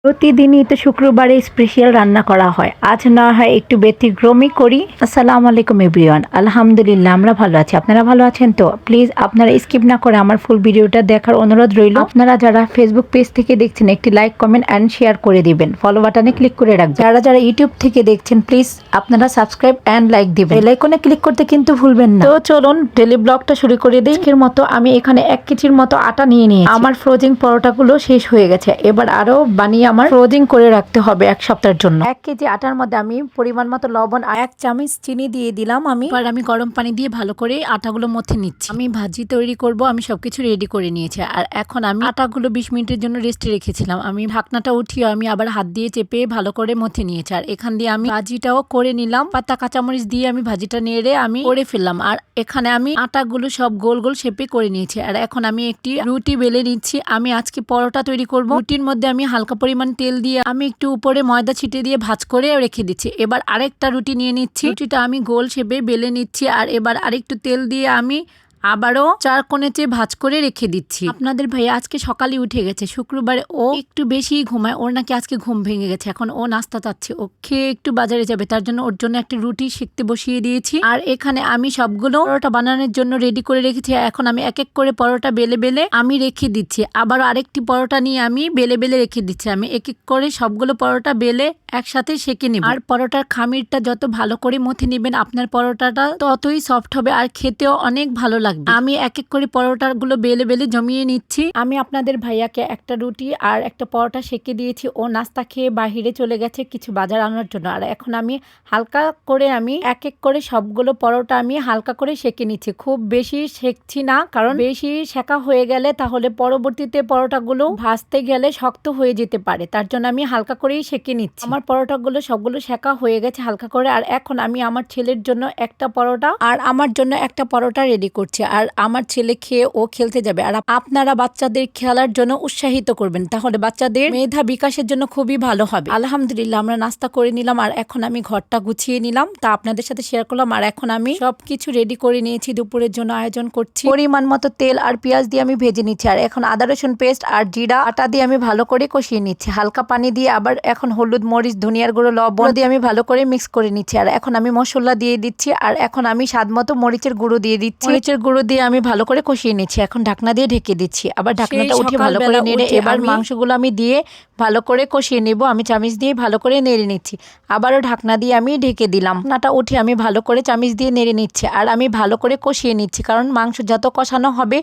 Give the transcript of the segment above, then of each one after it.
প্রতিদিনই তো শুক্রবারে স্পেশাল রান্না করা হয়, আজ না হয় একটু ব্যতিক্রমী করি। আসসালামু আলাইকুম এভরিওয়ান, আলহামদুলিল্লাহ আমরা ভালো আছি। আপনারা ভালো আছেন তো? প্লিজ আপনারা স্কিপ না করে আমার ফুল ভিডিওটা দেখার অনুরোধ রইল। আপনারা যারা ফেসবুক পেজ থেকে দেখছেন একটি লাইক, কমেন্ট অ্যান্ড শেয়ার করে দিবেন, ফলো বাটনে ক্লিক করে রাখবেন। যারা যারা ইউটিউব থেকে দেখছেন প্লিজ আপনারা সাবস্ক্রাইব অ্যান্ড লাইক দিবেন, বেল আইকনে ক্লিক করতে কিন্তু ভুলবেন না। তো চলুন ডেলি ব্লগটা শুরু করে দিই। আজকের মতো আমি এখানে 1 কেজির মতো আটা নিয়ে নিয়েছি। আমার ফ্রোজিং পরোটাগুলো শেষ হয়ে গেছে, এবার আরো বানিয়ে আমার ফ্রোজিং করে রাখতে হবে 1 সপ্তাহের জন্য। 1 কেজি আটার মধ্যে আমি পরিমাণ মতো লবণ আর 1 চামচ চিনি দিয়ে দিলাম। এবার আমি গরম পানি দিয়ে ভালো করে আটাগুলো মথে নিচ্ছি। আমি ভাজি তৈরি করব, আমি সবকিছু রেডি করে নিয়েছি। আর এখন আমি আটাগুলো 20 মিনিটের জন্য রেস্টে রেখেছিলাম। আমি ঢাকনাটা উঠিয়ে আমি আবার হাত দিয়ে চেপে ভালো করে মথে নিয়েছি। আর এখান দিয়ে আমি ভাজিটাও করে নিলাম, পাতা কাঁচামরিচ দিয়ে আমি ভাজিটা নেড়ে আমি করে ফেললাম। আর এখানে আমি আটাগুলো সব গোল গোল শেপে করে নিয়েছি। আর এখন আমি একটি রুটি বেলে নিচ্ছি। আমি আজকে পরোটা তৈরি করব। রুটির মধ্যে আমি হালকা পরিমাণ তেল দিয়ে আমি একটু উপরে ময়দা ছিটিয়ে দিয়ে ভাঁজ করে রেখে দিচ্ছি। এবার আরেকটা রুটি নিয়ে নিচ্ছি, রুটিটা আমি গোল শেপে বেলে নিচ্ছি। আর এবার আরেকটু তেল দিয়ে আমি আবারও 4 কোণে ভাঁজ করে রেখে দিচ্ছি। আপনাদের ভাইয়া আজকে সকালে উঠে গেছে, শুক্রবারে ও একটু বেশি ঘুমায়, ওর নাকি আজকে ঘুম ভেঙে গেছে। এখন ও নাস্তা চাচ্ছে, ও খেয়ে একটু বাজারে যাবে, তার জন্য ওর জন্য একটা রুটি সেঁকতে বসিয়ে দিয়েছি। আর এখানে আমি সবগুলো পরোটা বানানোর জন্য রেডি করে রেখেছি। এখন আমি এক এক করে পরোটা বেলে বেলে আমি রেখে দিচ্ছি। আবার আরেকটি পরোটা নিয়ে আমি বেলে বেলে রেখে দিচ্ছি। আমি এক এক করে সবগুলো পরোটা বেলে একসাথে সেঁকে নেব। আর পরোটার খামিরটা যত ভালো করে মথে নেবেন আপনার পরোটাটা ততই সফট হবে আর খেতেও অনেক ভালো লাগবে। আমি এক এক করে পরোটাগুলো বেলে বেলে জমিয়ে নিচ্ছি। আমি আপনাদের ভাইয়াকে একটা রুটি আর একটা পরোটা সেঁকে দিয়েছি, ও নাস্তা খেয়ে বাহিরে চলে গেছে কিছু বাজার আনার জন্য। আর এখন আমি হালকা করে আমি এক এক করে সবগুলো পরোটা আমি হালকা করে সেঁকে নিচ্ছি, খুব বেশি সেঁকছি না, কারণ বেশি সেঁকা হয়ে গেলে তাহলে পরবর্তীতে পরোটাগুলো ভাজতে গেলে শক্ত হয়ে যেতে পারে, তার জন্য আমি হালকা করেই সেঁকে নিচ্ছি। আমার পরোটাগুলো সবগুলো সেঁকা হয়ে গেছে হালকা করে। আর এখন আমি আমার ছেলের জন্য একটা পরোটা আর আমার জন্য একটা পরোটা রেডি করছি। আর আমার ছেলে খেয়ে ও খেলতে যাবে। আর আপনারা বাচ্চাদের খেলার জন্য উৎসাহিত করবেন, তাহলে বাচ্চাদের মেধা বিকাশের জন্য খুবই ভালো হবে। আলহামদুলিল্লাহ আমরা নাস্তা করে নিলাম। আর এখন আমি ঘরটা গুছিয়ে নিলাম, তা আপনাদের সাথে শেয়ার করলাম। আর এখন আমি সবকিছু রেডি করে নিয়েছি, দুপুরের জন্য আয়োজন করছি। পরিমাণ মতো তেল আর পেঁয়াজ দিয়ে আমি ভেজে নিচ্ছি। আর এখন আদা রসুন পেস্ট আর জিরা আটা দিয়ে আমি ভালো করে কষিয়ে নিচ্ছি হালকা পানি দিয়ে। আবার এখন হলুদ, মরিচ, ধনিয়ার গুঁড়ো, লবণ দিয়ে আমি ভালো করে মিক্স করে নিচ্ছি। আর এখন আমি মশলা দিয়ে দিচ্ছি। আর এখন আমি স্বাদ মতো মরিচের গুঁড়ো দিয়ে দিচ্ছি। মরিচের গুঁড়ো দিয়ে আমি ভালো করে কষিয়ে নিচ্ছি। এখন ঢাকনা দিয়ে ঢেকে দিচ্ছি। আবার ঢাকনাটা উঠে ভালো করে নেড়ে এবার মাংসগুলো আমি দিয়ে ভালো করে কষিয়ে নেব। আমি চামচ দিয়ে ভালো করে নেড়ে নিচ্ছি। আবারও ঢাকনা দিয়ে আমি ঢেকে দিলাম। ঢাকনাটা উঠে আমি ভালো করে চামচ দিয়ে নেড়ে নিচ্ছি। আর আমি ভালো করে কষিয়ে নিচ্ছি, কারণ মাংস যত কষানো হবে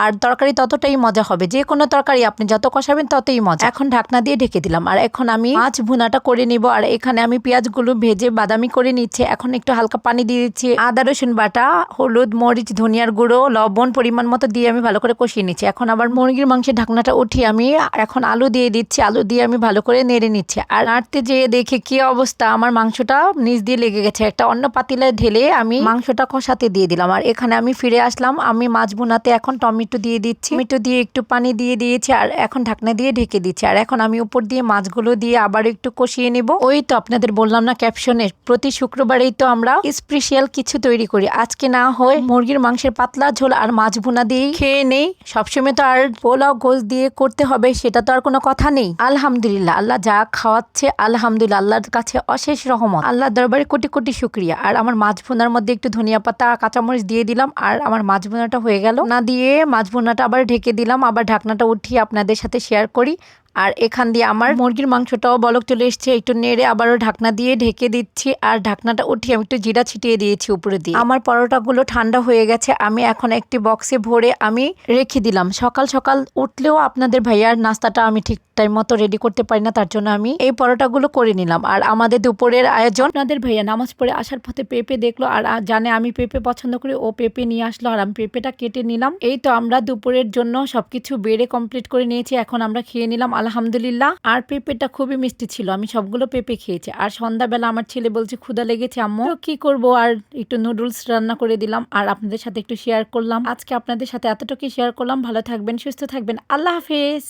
আর তরকারি ততটাই মজা হবে। যে কোনো তরকারি আপনি যত কষাবেন ততই মজা। এখন ঢাকনা দিয়ে ঢেকে দিলাম। আর এখন আমি মাছ ভুনাটা করে নিব। আর এখানে আমি পেঁয়াজগুলো ভেজে বাদামি করে নিচ্ছি। এখন একটু হালকা পানি দিয়ে দিচ্ছি, আদা রসুন বাটা, হলুদ, মরিচ, ধনিয়ার গুঁড়ো, লবণ পরিমাণ মতো দিয়ে আমি ভালো করে কষিয়ে নিচ্ছি। এখন আবার মুরগির মাংসের ঢাকনাটা উঠিয়ে আমি এখন আলু দিয়ে দিচ্ছি। আলু দিয়ে আমি ভালো করে নেড়ে নিচ্ছি। আর নাড়তে যেয়ে দেখে কি অবস্থা, আমার মাংসটা নিচ দিয়ে লেগে গেছে। একটা অন্য পাতিলে ঢেলে আমি মাংসটা কষাতে দিয়ে দিলাম। আর এখানে আমি ফিরে আসলাম। আমি মাছ ভুনাতে এখন টমেটো দিয়ে দিচ্ছি, টমেটো দিয়ে একটু পানি দিয়ে দিয়েছি। আর এখন ঢাকনা দিয়ে ঢেকে দিচ্ছি। আর এখন আমি উপর দিয়ে মাছগুলো দিয়ে আবার একটু কষিয়ে নেব। ওই তো আপনাদের বললাম না ক্যাপশনে, প্রতি শুক্রবারেই তো আমরা স্পেশাল কিছু তৈরি করি। আজকে না হয় মুরগির মাংসের পাতলা ঝোল আর মাছ ভুনা দিয়ে খেয়ে নেই। সবসময় তো আর পোলাও গোশ দিয়ে করতে হবে সেটা তো আর কোনো কথা নেই। আলহামদুলিল্লাহ, আল্লাহ যা খাওয়াচ্ছে আলহামদুলিল্লাহ, আল্লাহর কাছে অশেষ রহমত, আল্লাহর দরবারে কোটি কোটি শুকরিয়া। আর আমার মাছ ভুনার মধ্যে একটু ধনিয়া পাতা, কাঁচামরিচ দিয়ে দিলাম। আর আমার মাছ ভুনাটা হয়ে গেল। না দিয়ে মাছ ভুনাটা আবার ঢেকে দিলাম। আবার ঢাকনাটা উঠিয়ে আপনাদের সাথে শেয়ার করি। আর এখান দিয়ে আমার মুরগির মাংসটাও বলক চলে এসছে, একটু নেড়ে আবারও ঢাকনা দিয়ে ঢেকে দিচ্ছি। আর ঢাকনাটা উঠিয়ে আমি একটু জিরা ছিটিয়ে দিয়েছি উপরে দিয়ে। আমার পরোটাগুলো ঠান্ডা হয়ে গেছে, আমি এখন একটি বক্সে ভরে আমি রেখে দিলাম। সকাল সকাল উঠলেও আপনাদের ভাইয়ার নাস্তাটা আমি ঠিক টাইম মতো রেডি করতে পারি না, তার জন্য আমি এই পরোটাগুলো করে নিলাম। আর আমাদের দুপুরের আয়োজন, আপনাদের ভাইয়া নামাজ পড়ে আসার পথে পেঁপে দেখলো আর জানে আমি পেঁপে পছন্দ করি, ও পেঁপে নিয়ে আসলো। আর আমি পেঁপেটা কেটে নিলাম। এই তো আমরা দুপুরের জন্য সবকিছু বেড়ে কমপ্লিট করে নিয়েছি। এখন আমরা খেয়ে নিলাম আলহামদুলিল্লাহ। আর পেঁপেটা খুবই মিষ্টি ছিল, আমি সবগুলো পেঁপে খেয়েছি। আর সন্ধ্যাবেলা আমার ছেলে বলছে ক্ষুধা লেগেছে আম্মু, তো কি করবো, আর একটু নুডলস রান্না করে দিলাম। আর আপনাদের সাথে একটু শেয়ার করলাম। আজকে আপনাদের সাথে এতটুকুই শেয়ার করলাম। ভালো থাকবেন, সুস্থ থাকবেন, আল্লাহ হাফেজ।